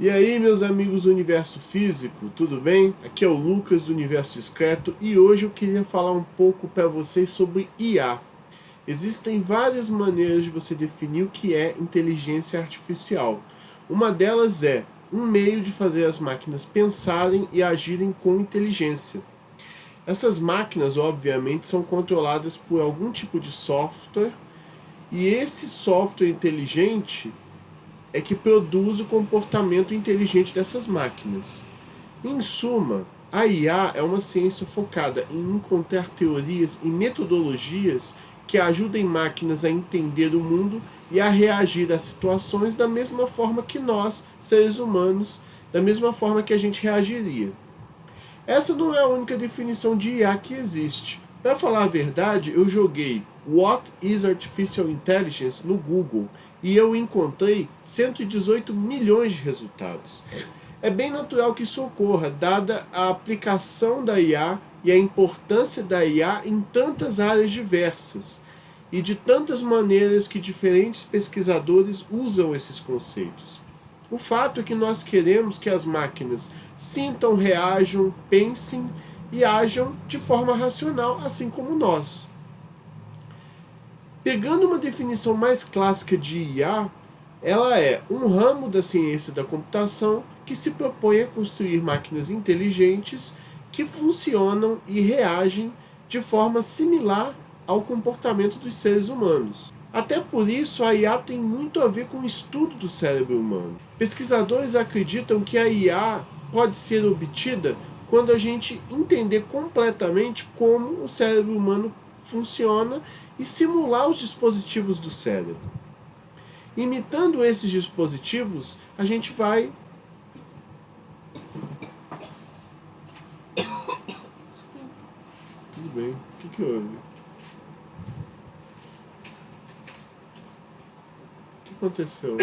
E aí, meus amigos do Universo Físico, tudo bem? Aqui é o Lucas do Universo Discreto e hoje eu queria falar um pouco para vocês sobre IA. Existem várias maneiras de você definir o que é inteligência artificial. Uma delas é um meio de fazer as máquinas pensarem e agirem com inteligência. Essas máquinas, obviamente, são controladas por algum tipo de software e esse software inteligente é que produz o comportamento inteligente dessas máquinas. Em suma, a IA é uma ciência focada em encontrar teorias e metodologias que ajudem máquinas a entender o mundo e a reagir a situações da mesma forma que nós, seres humanos, da mesma forma que a gente reagiria. Essa não é a única definição de IA que existe. Para falar a verdade, eu joguei What is Artificial Intelligence no Google e eu encontrei 118 milhões de resultados. É bem natural que isso ocorra, dada a aplicação da IA e a importância da IA em tantas áreas diversas e de tantas maneiras que diferentes pesquisadores usam esses conceitos. O fato é que nós queremos que as máquinas sintam, reajam, pensem e ajam de forma racional, assim como nós. Pegando uma definição mais clássica de IA, ela é um ramo da ciência da computação que se propõe a construir máquinas inteligentes que funcionam e reagem de forma similar ao comportamento dos seres humanos. Até por isso, a IA tem muito a ver com o estudo do cérebro humano. Pesquisadores acreditam que a IA pode ser obtida quando a gente entender completamente como o cérebro humano funciona e simular os dispositivos do cérebro. Imitando esses dispositivos, a gente vai tudo bem. O que houve? O que aconteceu?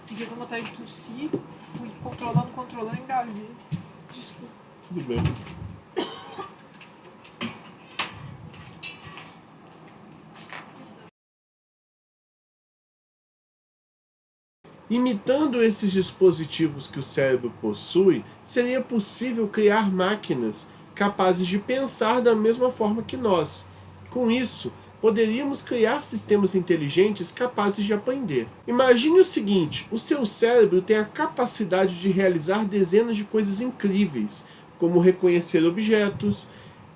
Fiquei com vontade de tossir, fui controlando, engasguei. Desculpa. Tudo bem. Imitando esses dispositivos que o cérebro possui, seria possível criar máquinas capazes de pensar da mesma forma que nós. Com isso, poderíamos criar sistemas inteligentes capazes de aprender. Imagine o seguinte: o seu cérebro tem a capacidade de realizar dezenas de coisas incríveis, como reconhecer objetos,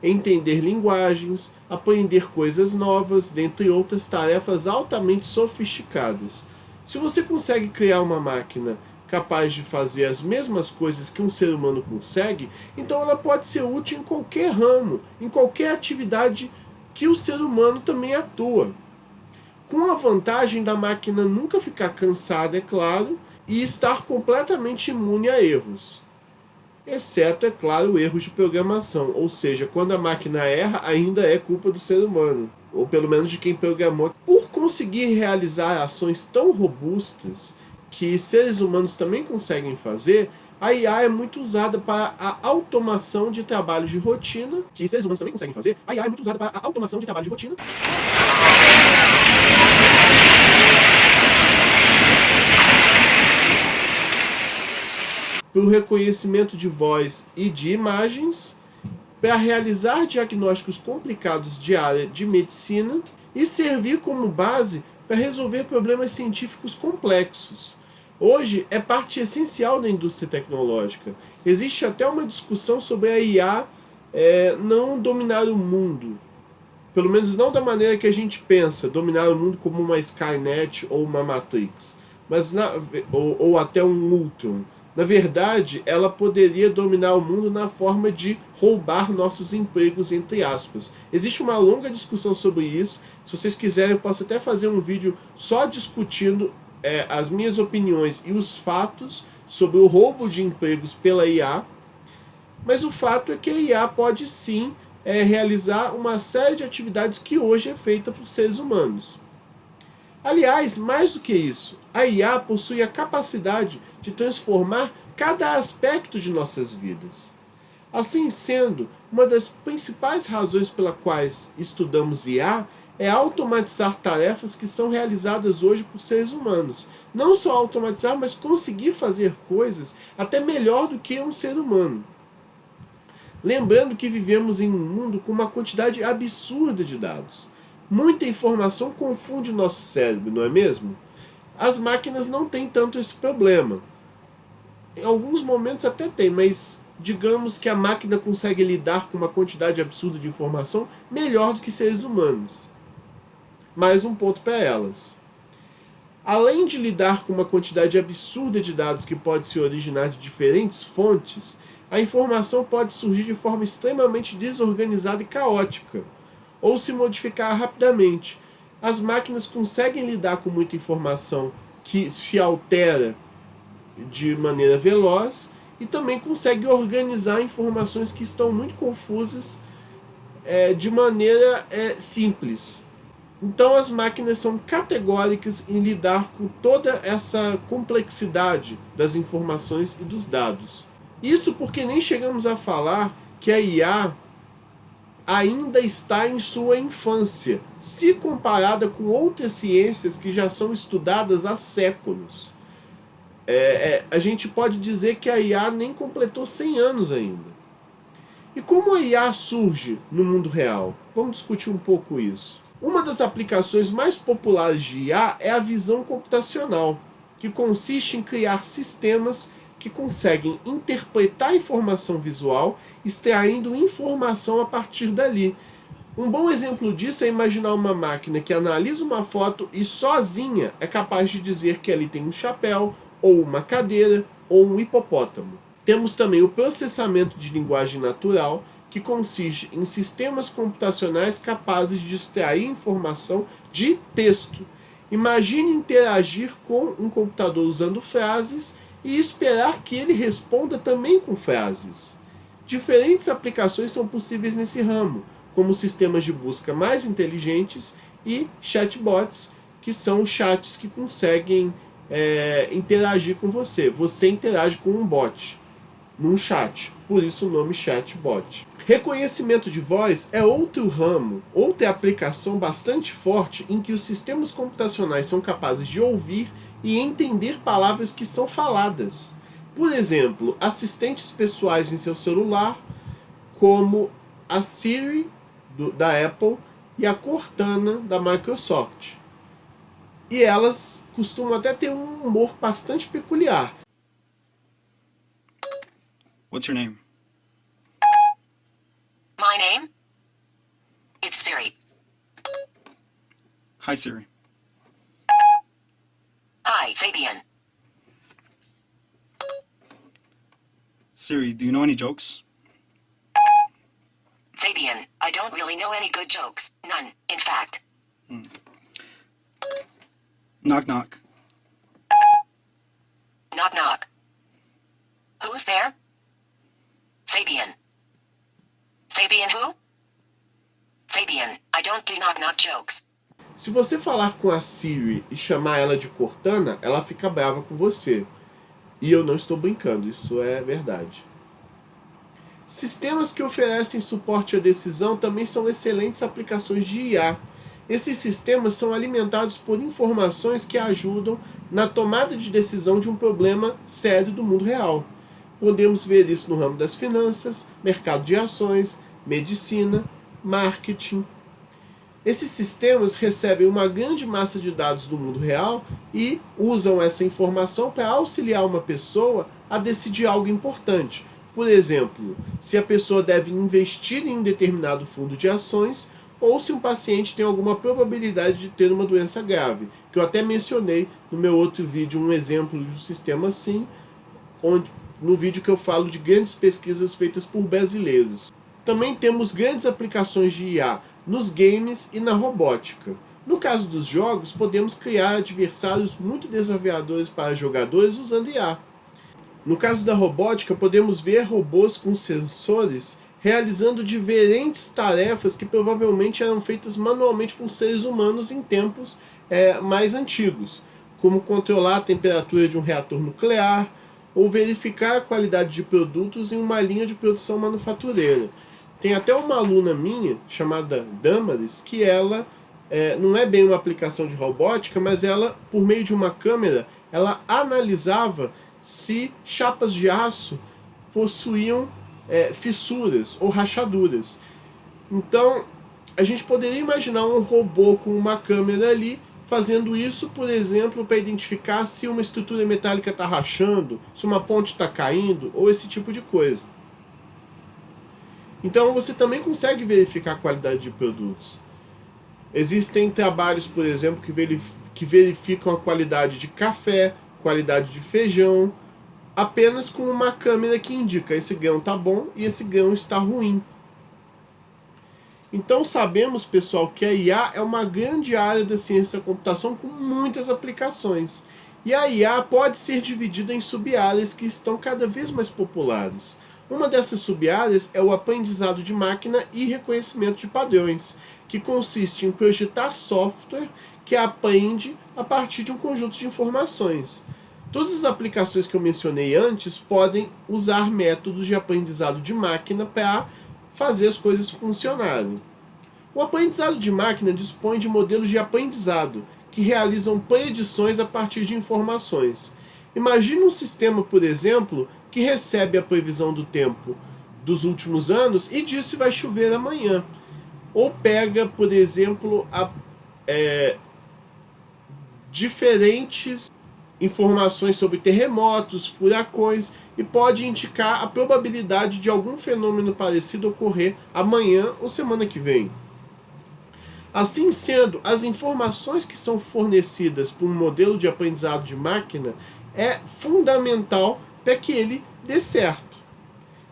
entender linguagens, aprender coisas novas, dentre outras tarefas altamente sofisticadas. Se você consegue criar uma máquina capaz de fazer as mesmas coisas que um ser humano consegue, então ela pode ser útil em qualquer ramo, em qualquer atividade que o ser humano também atua. Com a vantagem da máquina nunca ficar cansada, é claro, e estar completamente imune a erros. Exceto, é claro, erros de programação, ou seja, quando a máquina erra, ainda é culpa do ser humano, ou pelo menos de quem programou. Por conseguir realizar ações tão robustas que seres humanos também conseguem fazer, a IA é muito usada para a automação de trabalhos de rotina, que seres humanos também conseguem fazer. A IA é muito usada para a automação de trabalho de rotina. Para o reconhecimento de voz e de imagens, para realizar diagnósticos complicados de área de medicina e servir como base para resolver problemas científicos complexos. Hoje é parte essencial da indústria tecnológica. Existe até uma discussão sobre a IA não dominar o mundo. Pelo menos não da maneira que a gente pensa, dominar o mundo como uma Skynet ou uma Matrix, mas ou até um Ultron. Na verdade, ela poderia dominar o mundo na forma de roubar nossos empregos, entre aspas. Existe uma longa discussão sobre isso. Se vocês quiserem, eu posso até fazer um vídeo só discutindo as minhas opiniões e os fatos sobre o roubo de empregos pela IA. Mas o fato é que a IA pode sim realizar uma série de atividades que hoje é feita por seres humanos. Aliás, mais do que isso, a IA possui a capacidade de transformar cada aspecto de nossas vidas. Assim sendo, uma das principais razões pela quais estudamos IA é automatizar tarefas que são realizadas hoje por seres humanos. Não só automatizar, mas conseguir fazer coisas até melhor do que um ser humano. Lembrando que vivemos em um mundo com uma quantidade absurda de dados. Muita informação confunde o nosso cérebro, não é mesmo? As máquinas não têm tanto esse problema. Em alguns momentos até tem, mas digamos que a máquina consegue lidar com uma quantidade absurda de informação melhor do que seres humanos. Mais um ponto para elas. Além de lidar com uma quantidade absurda de dados que pode se originar de diferentes fontes, a informação pode surgir de forma extremamente desorganizada e caótica, ou se modificar rapidamente. As máquinas conseguem lidar com muita informação que se altera de maneira veloz e também conseguem organizar informações que estão muito confusas de maneira simples. Então as máquinas são categóricas em lidar com toda essa complexidade das informações e dos dados. Isso porque nem chegamos a falar que a IA ainda está em sua infância, se comparada com outras ciências que já são estudadas há séculos. A gente pode dizer que a IA nem completou 100 anos ainda. E como a IA surge no mundo real? Vamos discutir um pouco isso. Uma das aplicações mais populares de IA é a visão computacional, que consiste em criar sistemas que conseguem interpretar informação visual, extraindo informação a partir dali. Um bom exemplo disso é imaginar uma máquina que analisa uma foto e sozinha é capaz de dizer que ali tem um chapéu, ou uma cadeira, ou um hipopótamo. Temos também o processamento de linguagem natural, que consiste em sistemas computacionais capazes de extrair informação de texto. Imagine interagir com um computador usando frases e esperar que ele responda também com frases. Diferentes aplicações são possíveis nesse ramo, como sistemas de busca mais inteligentes e chatbots, que são chats que conseguem interagir com você. Você interage com um bot num chat, por isso o nome chatbot. Reconhecimento de voz é outro ramo, outra aplicação bastante forte em que os sistemas computacionais são capazes de ouvir e entender palavras que são faladas. Por exemplo, assistentes pessoais em seu celular, como a Siri da Apple e a Cortana da Microsoft. E elas costumam até ter um humor bastante peculiar. What's your name? My name? It's Siri. Hi, Siri. Hi, Fabian. Siri, do you know any jokes? Fabian, I don't really know any good jokes. None, in fact. Knock, knock. Knock, knock. Who's there? Fabian. Fabian who? Fabian, I don't do knock, knock jokes. Se você falar com a Siri e chamar ela de Cortana, ela fica brava com você. E eu não estou brincando, isso é verdade. Sistemas que oferecem suporte à decisão também são excelentes aplicações de IA. Esses sistemas são alimentados por informações que ajudam na tomada de decisão de um problema sério do mundo real. Podemos ver isso no ramo das finanças, mercado de ações, medicina, marketing. Esses sistemas recebem uma grande massa de dados do mundo real e usam essa informação para auxiliar uma pessoa a decidir algo importante. Por exemplo, se a pessoa deve investir em um determinado fundo de ações ou se um paciente tem alguma probabilidade de ter uma doença grave, que eu até mencionei no meu outro vídeo um exemplo de um sistema assim, no vídeo que eu falo de grandes pesquisas feitas por brasileiros. Também temos grandes aplicações de IA nos games e na robótica. No caso dos jogos, podemos criar adversários muito desafiadores para jogadores usando IA. No caso da robótica, podemos ver robôs com sensores realizando diferentes tarefas que provavelmente eram feitas manualmente por seres humanos em tempos mais antigos, como controlar a temperatura de um reator nuclear ou verificar a qualidade de produtos em uma linha de produção manufatureira. Tem até uma aluna minha, chamada Damaris, que ela não é bem uma aplicação de robótica, mas ela, por meio de uma câmera, ela analisava se chapas de aço possuíam fissuras ou rachaduras. Então, a gente poderia imaginar um robô com uma câmera ali fazendo isso, por exemplo, para identificar se uma estrutura metálica está rachando, se uma ponte está caindo, ou esse tipo de coisa. Então você também consegue verificar a qualidade de produtos. Existem trabalhos, por exemplo, que verificam a qualidade de café, qualidade de feijão, apenas com uma câmera que indica esse grão está bom e esse grão está ruim. Então sabemos, pessoal, que a IA é uma grande área da ciência da computação com muitas aplicações. E a IA pode ser dividida em sub-áreas que estão cada vez mais populares. Uma dessas sub-áreas é o aprendizado de máquina e reconhecimento de padrões, que consiste em projetar software que aprende a partir de um conjunto de informações. Todas as aplicações que eu mencionei antes podem usar métodos de aprendizado de máquina para fazer as coisas funcionarem. O aprendizado de máquina dispõe de modelos de aprendizado que realizam predições a partir de informações. Imagine um sistema, por exemplo, que recebe a previsão do tempo dos últimos anos e diz se vai chover amanhã. Ou pega, por exemplo, diferentes informações sobre terremotos, furacões, e pode indicar a probabilidade de algum fenômeno parecido ocorrer amanhã ou semana que vem. Assim sendo, as informações que são fornecidas por um modelo de aprendizado de máquina é fundamental para que ele dê certo.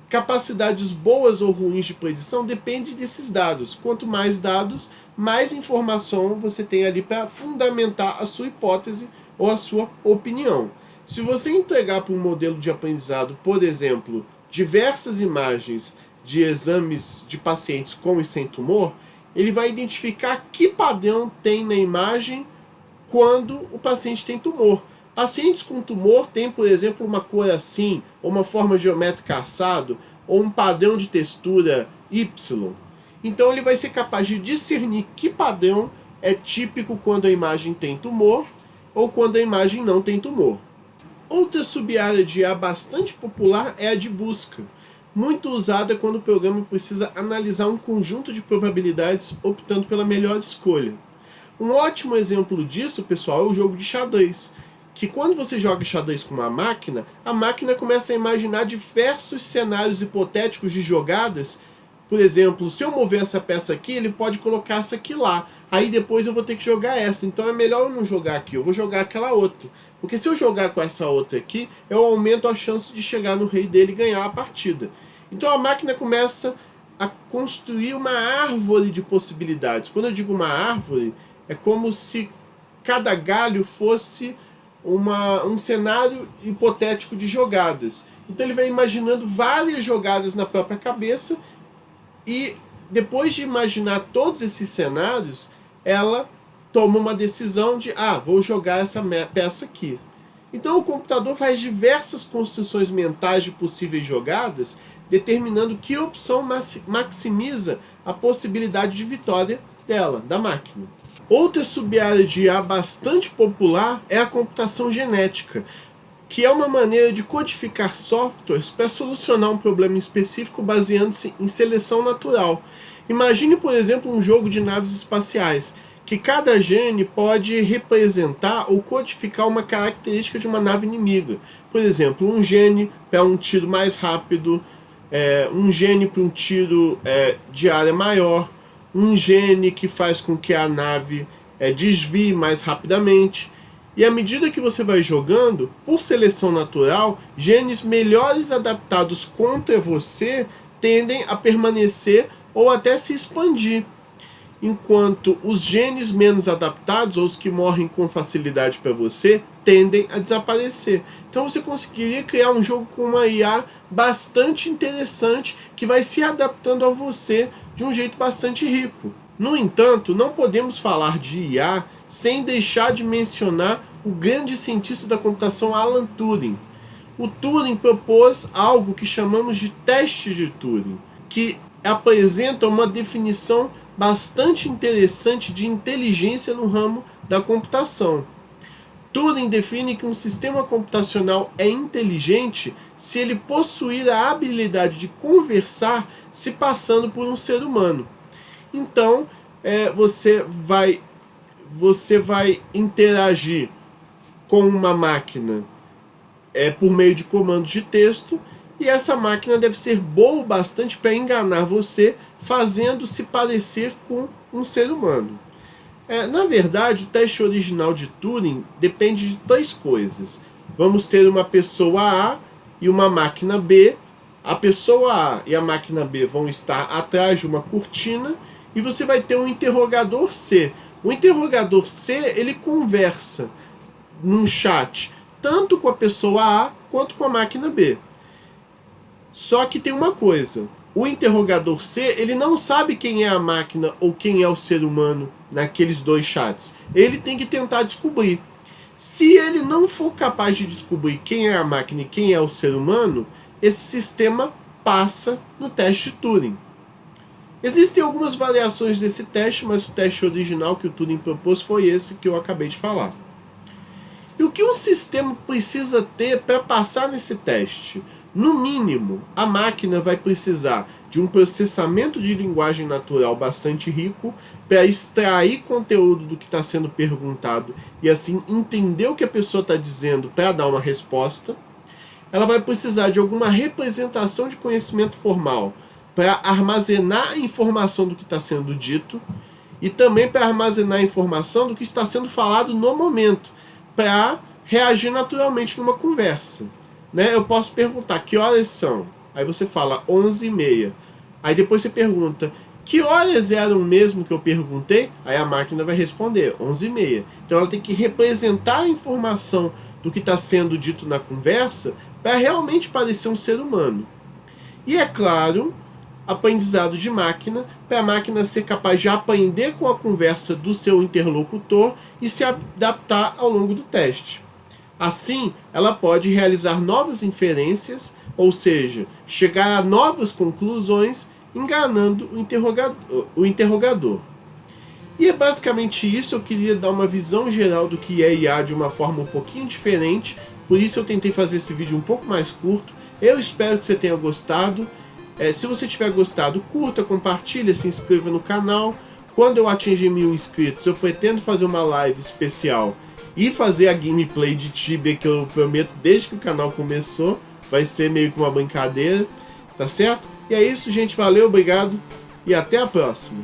Capacidades boas ou ruins de predição depende desses dados. Quanto mais dados, mais informação você tem ali para fundamentar a sua hipótese ou a sua opinião. Se você entregar para um modelo de aprendizado, por exemplo, diversas imagens de exames de pacientes com e sem tumor, ele vai identificar que padrão tem na imagem quando o paciente tem tumor. Pacientes com tumor têm, por exemplo, uma cor assim, ou uma forma geométrica assado, ou um padrão de textura Y. Então ele vai ser capaz de discernir que padrão é típico quando a imagem tem tumor ou quando a imagem não tem tumor. Outra sub-área de IA bastante popular é a de busca, muito usada quando o programa precisa analisar um conjunto de probabilidades optando pela melhor escolha. Um ótimo exemplo disso, pessoal, é o jogo de xadrez, que quando você joga xadrez com uma máquina, a máquina começa a imaginar diversos cenários hipotéticos de jogadas. Por exemplo, se eu mover essa peça aqui, ele pode colocar essa aqui lá. Aí depois eu vou ter que jogar essa. Então é melhor eu não jogar aqui, eu vou jogar aquela outra. Porque se eu jogar com essa outra aqui, eu aumento a chance de chegar no rei dele e ganhar a partida. Então a máquina começa a construir uma árvore de possibilidades. Quando eu digo uma árvore, é como se cada galho fosse um cenário hipotético de jogadas. Então ele vai imaginando várias jogadas na própria cabeça e depois de imaginar todos esses cenários, ela toma uma decisão de, vou jogar essa peça aqui. Então o computador faz diversas construções mentais de possíveis jogadas, determinando que opção maximiza a possibilidade de vitória dela, da máquina. Outra sub-área de IA bastante popular é a computação genética, que é uma maneira de codificar softwares para solucionar um problema específico baseando-se em seleção natural. Imagine, por exemplo, um jogo de naves espaciais, que cada gene pode representar ou codificar uma característica de uma nave inimiga. Por exemplo, um gene para um tiro mais rápido, um gene para um tiro de área maior, um gene que faz com que a nave desvie mais rapidamente. E à medida que você vai jogando, por seleção natural, genes melhores adaptados contra você tendem a permanecer ou até se expandir, enquanto os genes menos adaptados, ou os que morrem com facilidade para você, tendem a desaparecer. Então você conseguiria criar um jogo com uma IA bastante interessante, que vai se adaptando a você de um jeito bastante rico. No entanto, não podemos falar de IA sem deixar de mencionar o grande cientista da computação Alan Turing. O Turing propôs algo que chamamos de teste de Turing, que apresenta uma definição bastante interessante de inteligência no ramo da computação. Turing define que um sistema computacional é inteligente se ele possuir a habilidade de conversar se passando por um ser humano. Então, você vai interagir com uma máquina por meio de comandos de texto, e essa máquina deve ser boa o bastante para enganar você, fazendo-se parecer com um ser humano. Na verdade, o teste original de Turing depende de 3 coisas. Vamos ter uma pessoa A e uma máquina B. A pessoa A e a máquina B vão estar atrás de uma cortina, e você vai ter um interrogador C. O interrogador C, ele conversa num chat tanto com a pessoa A quanto com a máquina B. Só que tem uma coisa: o interrogador C, ele não sabe quem é a máquina ou quem é o ser humano naqueles 2 chats. Ele tem que tentar descobrir. Se ele não for capaz de descobrir quem é a máquina e quem é o ser humano, esse sistema passa no teste Turing. Existem algumas variações desse teste, mas o teste original que o Turing propôs foi esse que eu acabei de falar. E o que um sistema precisa ter para passar nesse teste? No mínimo, a máquina vai precisar de um processamento de linguagem natural bastante rico para extrair conteúdo do que está sendo perguntado e assim entender o que a pessoa está dizendo para dar uma resposta. Ela vai precisar de alguma representação de conhecimento formal para armazenar a informação do que está sendo dito e também para armazenar a informação do que está sendo falado no momento, para reagir naturalmente numa conversa. Eu posso perguntar: que horas são? Aí você fala 11h30. Aí depois você pergunta: que horas eram mesmo que eu perguntei? Aí a máquina vai responder 11h30. Então ela tem que representar a informação do que está sendo dito na conversa para realmente parecer um ser humano. E é claro, aprendizado de máquina, para a máquina ser capaz de aprender com a conversa do seu interlocutor e se adaptar ao longo do teste. Assim, ela pode realizar novas inferências, ou seja, chegar a novas conclusões, enganando o interrogador. E é basicamente isso. Eu queria dar uma visão geral do que é IA de uma forma um pouquinho diferente, por isso eu tentei fazer esse vídeo um pouco mais curto. Eu espero que você tenha gostado. Se você tiver gostado, curta, compartilha, se inscreva no canal. Quando eu atingir 1000 inscritos, eu pretendo fazer uma live especial e fazer a gameplay de Tibia, que eu prometo desde que o canal começou. Vai ser meio que uma brincadeira, tá certo? E é isso, gente. Valeu, obrigado e até a próxima.